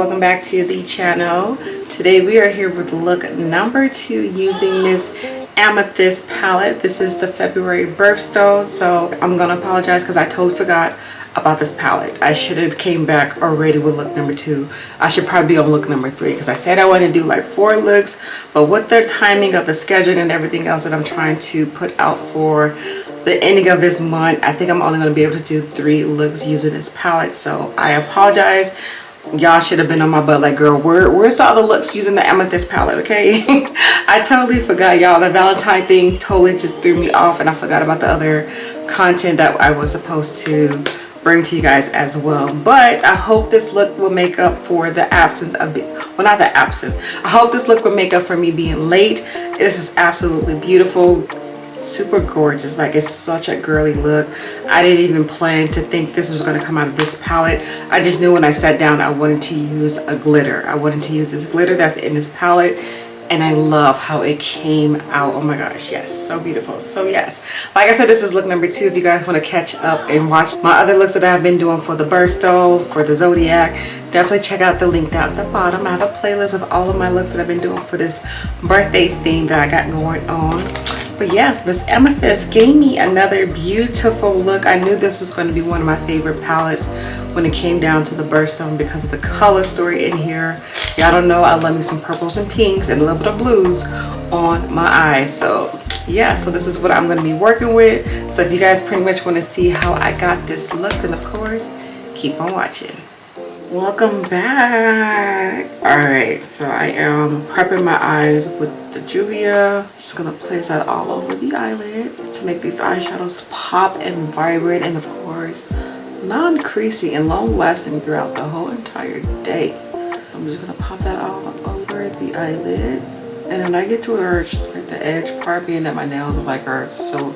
welcome back to the channel. Today we are here with look number 2 using this Amethyst palette. This is the February birthstone, so I'm gonna apologize because I totally forgot about this palette. I should have came back already with look number 2. I should probably be on look number 3 because I said I want to do like 4 looks, but with the timing of the scheduling and everything else that I'm trying to put out for the ending of this month, I think I'm only going to be able to do 3 looks using this palette. So I apologize. Y'all should have been on my butt like, girl, where's all the looks using the Amethyst palette? Okay. I totally forgot, y'all. The Valentine thing totally just threw me off, and I forgot about the other content that I was supposed to bring to you guys as well. But I hope this look will make up for the absence of well, not the absence, I hope this look will make up for me being late. This is absolutely beautiful, super gorgeous. Like, it's such a girly look. I didn't even plan to think this was going to come out of this palette. I just knew when I sat down I wanted to use a glitter. I wanted to use this glitter that's in this palette, and I love how it came out. Oh my gosh, yes, so beautiful. So yes, like I said, this is look number 2. If you guys want to catch up and watch my other looks that I've been doing for the birthstone, for the zodiac, definitely check out the link down at the bottom. I have a playlist of all of my looks that I've been doing for this birthday theme that I got going on. But yes, Miss Amethyst gave me another beautiful look. I knew this was going to be one of my favorite palettes when it came down to the birthstone because of the color story in here. Y'all don't know, I love me some purples and pinks and a little bit of blues on my eyes. So yeah, so this is what I'm going to be working with. So if you guys pretty much want to see how I got this look, then of course, keep on watching. Welcome back. All right, so I am prepping my eyes with the Juvia. Just gonna place that all over the eyelid to make these eyeshadows pop and vibrant, and of course non-creasy and long lasting throughout the whole entire day. I'm just gonna pop that all over the eyelid, and when I get to like the edge part, being that my nails are so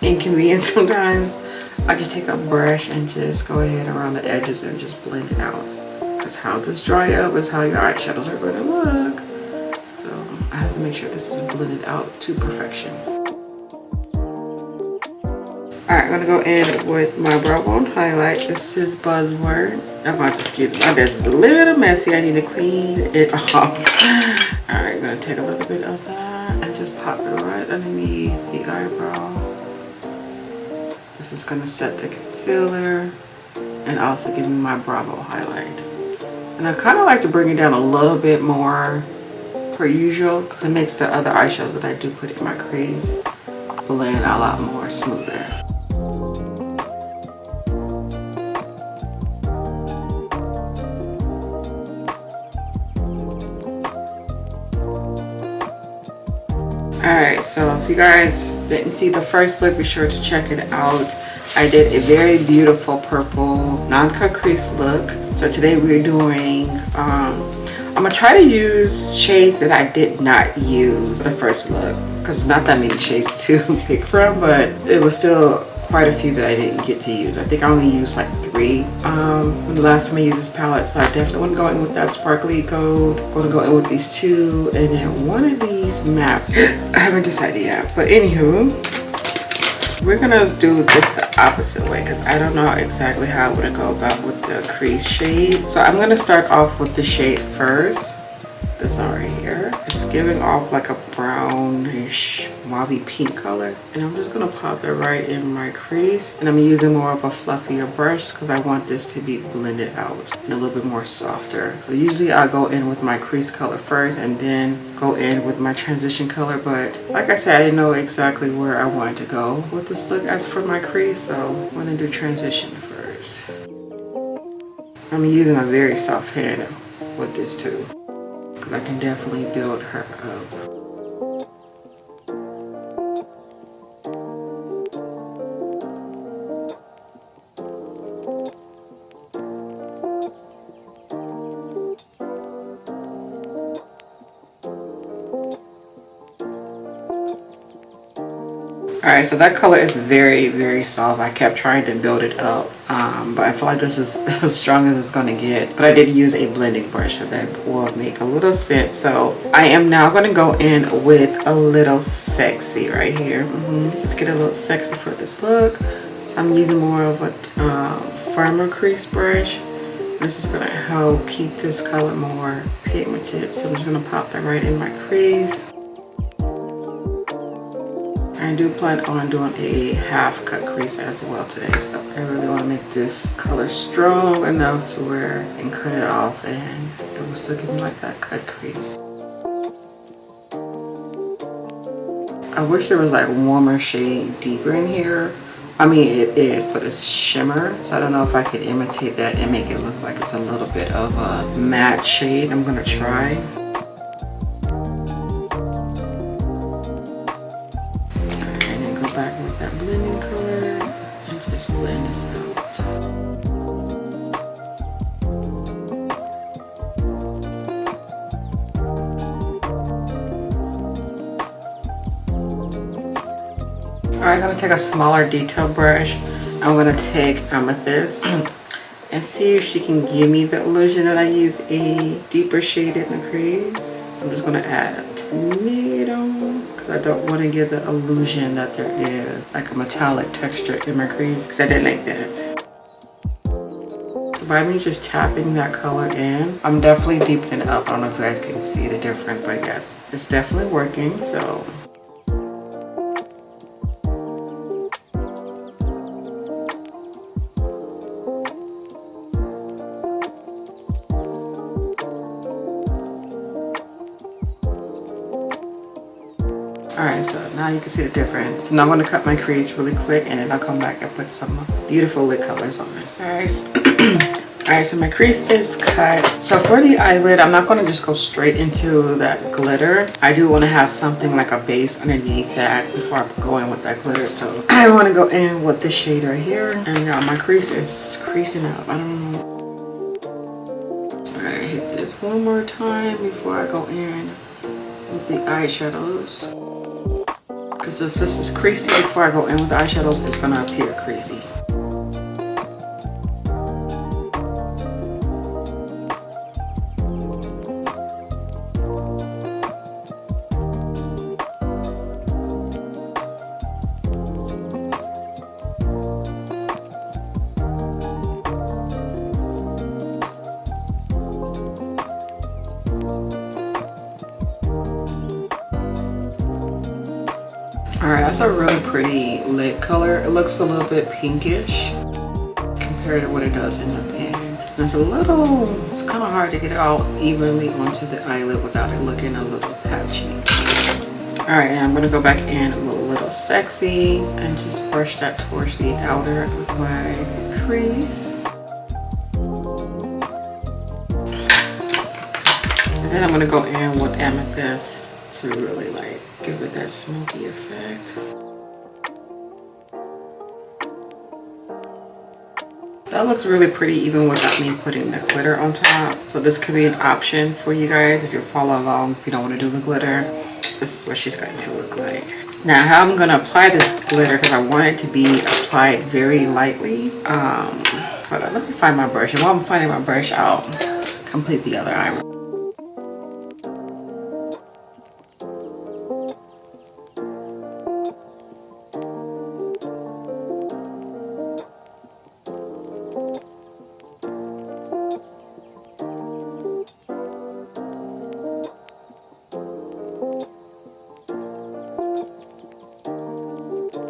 inconvenient sometimes, I just take a brush and just go ahead around the edges and just blend it out. Because how this dry up is how your eyeshadows are going to look. So I have to make sure this is blended out to perfection. Alright, I'm going to go in with my brow bone highlight. This is Buzzword. I'm about to excuse me. My desk is a little messy. I need to clean it off. Alright, I'm going to take a little bit of that and just pop it right underneath the eyebrow. This is going to set the concealer and also give me my brow bone highlight. And I kind of like to bring it down a little bit more per usual because it makes the other eyeshadows that I do put in my crease blend a lot more smoother. Alright, so if you guys didn't see the first look, be sure to check it out. I did a very beautiful purple non-cut crease look. So today we're doing, I'm going to try to use shades that I did not use the first look. Because it's not that many shades to pick from, but it was still quite a few that I didn't get to use. I think I only used like 3 when the last time I used this palette, so I definitely want to go in with that sparkly gold. I'm going to go in with these 2 and then one of these matte. I haven't decided yet, but anywho, we're going to do this the opposite way because I don't know exactly how I want to go about with the crease shade. So I'm going to start off with the shade first. This one right here. It's giving off like a brownish mauve pink color, and I'm just gonna pop that right in my crease, and I'm using more of a fluffier brush because I want this to be blended out and a little bit more softer. So usually I go in with my crease color first and then go in with my transition color, but like I said, I didn't know exactly where I wanted to go with this look as for my crease, so I'm gonna do transition first. I'm using a very soft hand with this too. I can definitely build her up. Alright, so that color is very, very soft. I kept trying to build it up, but I feel like this is as strong as it's going to get. But I did use a blending brush, so that will make a little sense. So I am now going to go in with a little sexy right here. Let's get a little sexy for this look. So I'm using more of a firmer crease brush. This is gonna help keep this color more pigmented. So I'm just gonna pop that right in my crease. I do plan on doing a half cut crease as well today, so I really want to make this color strong enough to where I can cut it off and it will still give me like that cut crease. I wish there was like warmer shade deeper in here. I mean it is, but it's shimmer, so I don't know if I could imitate that and make it look like it's a little bit of a matte shade. I'm gonna try. Back with that blending color and just blend this out. Alright, I'm going to take a smaller detail brush. I'm going to take Amethyst and see if she can give me the illusion that I used a deeper shade in the crease. So I'm just going to add a tomato. I don't want to give the illusion that there is like a metallic texture in my crease because I didn't like that. So by me just tapping that color in, I'm definitely deepening it up. I don't know if you guys can see the difference, but yes, it's definitely working. So alright, so now you can see the difference. So now I'm going to cut my crease really quick and then I'll come back and put some beautiful lip colors on. Alright, so my crease is cut. So for the eyelid, I'm not going to just go straight into that glitter. I do want to have something like a base underneath that before I go in with that glitter. So I want to go in with this shade right here. And now my crease is creasing up. I don't know. So I gotta hit this one more time before I go in with the eyeshadows. Because if this is creasy before I go in with the eyeshadows, it's going to appear creasy. Alright, that's a really pretty lid color. It looks a little bit pinkish compared to what it does in the pan. And it's kind of hard to get it all evenly onto the eyelid without it looking a little patchy. Alright, and I'm going to go back in with a little sexy and just brush that towards the outer of my crease. And then I'm going to go in with Amethyst to really like give it that smoky effect. That looks really pretty even without me putting the glitter on top. So this could be an option for you guys if you're following along. If you don't want to do the glitter, this is what she's going to look like. Now how I'm going to apply this glitter, because I want it to be applied very lightly. Hold on, let me find my brush. And while I'm finding my brush, I'll complete the other eye.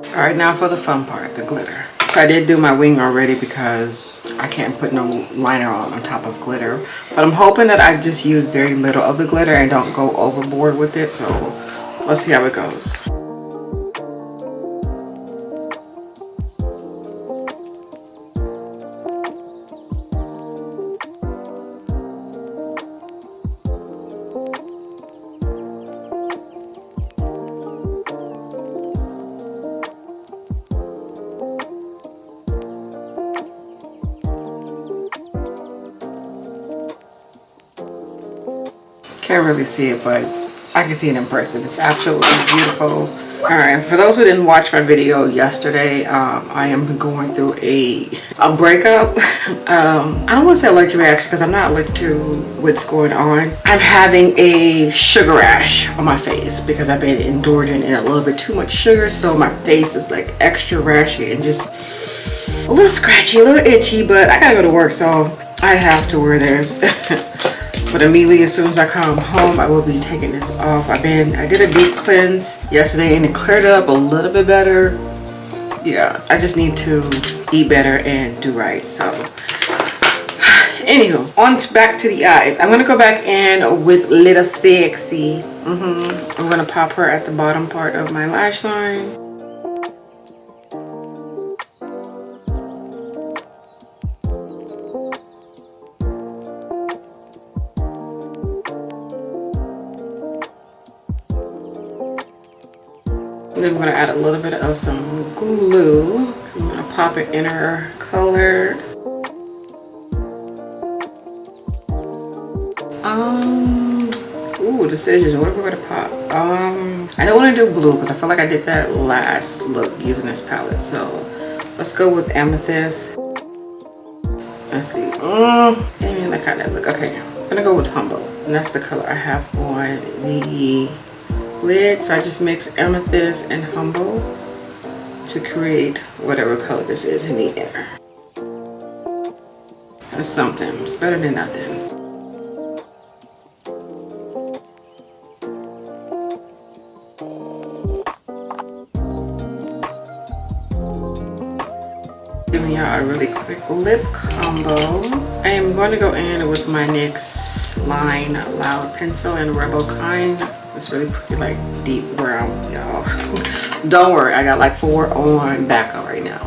All right, now for the fun part, the glitter. So I did do my wing already because I can't put no liner on top of glitter. But I'm hoping that I just use very little of the glitter and don't go overboard with it. So let's see how it goes. Can't really see it, but I can see it in person. It's absolutely beautiful. All right, for those who didn't watch my video yesterday, I am going through a breakup. I don't want to say allergic reaction because I'm not allergic to what's going on. I'm having a sugar rash on my face because I've been indulging in a little bit too much sugar, so my face is like extra rashy and just a little scratchy, a little itchy, but I gotta go to work, so I have to wear this. But immediately as soon as I come home, I will be taking this off. I did a deep cleanse yesterday and it cleared it up a little bit better. Yeah, I just need to eat better and do right. So anywho, back to the eyes. I'm gonna go back in with Little Sexy. I'm gonna pop her at the bottom part of my lash line. And then we're gonna add a little bit of some glue. I'm gonna pop it in her color. Ooh, decision. What are we gonna pop? I don't want to do blue because I feel like I did that last look using this palette. So let's go with Amethyst. Let's see. Maybe that kind of look. Okay, I'm gonna go with Humble, and that's the color I have on the lid. So I just mix Amethyst and Humble to create whatever color this is in the inner. That's something. It's better than nothing. Giving y'all a really quick lip combo. I am going to go in with my NYX Line Loud Pencil in Rebel Kind. It's really pretty, like deep brown, y'all. Don't worry, I got like 4 on backup right now.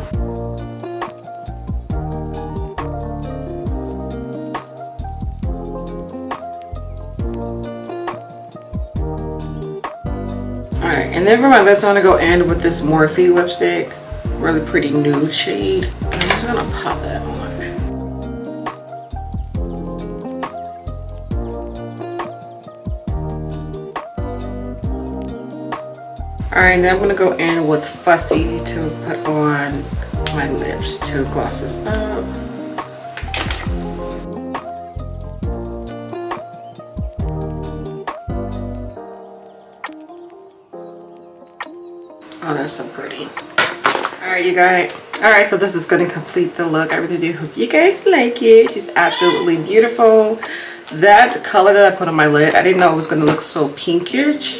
Alright, and then for my lips, I want to go in with this Morphe lipstick. Really pretty nude shade. I'm just gonna pop that on. Alright, and then I'm gonna go in with Fussy to put on my lips to gloss this up. Oh, that's so pretty. Alright, you guys. Alright, so this is going to complete the look. I really do hope you guys like it. She's absolutely beautiful. That color that I put on my lid, I didn't know it was going to look so pinkish.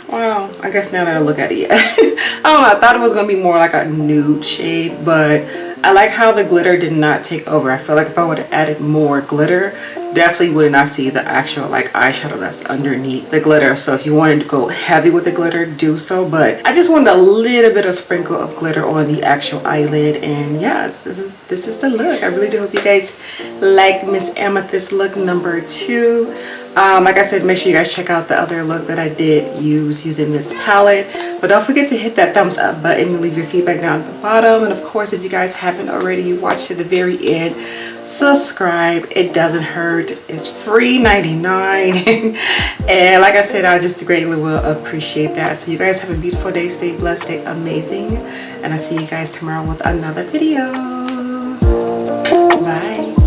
Wow, I guess now that I look at it, I don't know, I thought it was going to be more like a nude shade, but I like how the glitter did not take over. I feel like if I would have added more glitter, definitely would not see the actual like eyeshadow that's underneath the glitter. So if you wanted to go heavy with the glitter, do so, but I just wanted a little bit of sprinkle of glitter on the actual eyelid. And yes, this is the look. I really do hope you guys like Miss Amethyst look number 2. Like I said, make sure you guys check out the other look that I did use using this palette, but don't forget to hit that thumbs up button and leave your feedback down at the bottom. And of course, if you guys haven't already, you watch to the very end, subscribe. It doesn't hurt. It's free 99. And like I said, I just greatly will appreciate that. So you guys have a beautiful day. Stay blessed, stay amazing, and I'll see you guys tomorrow with another video. Bye.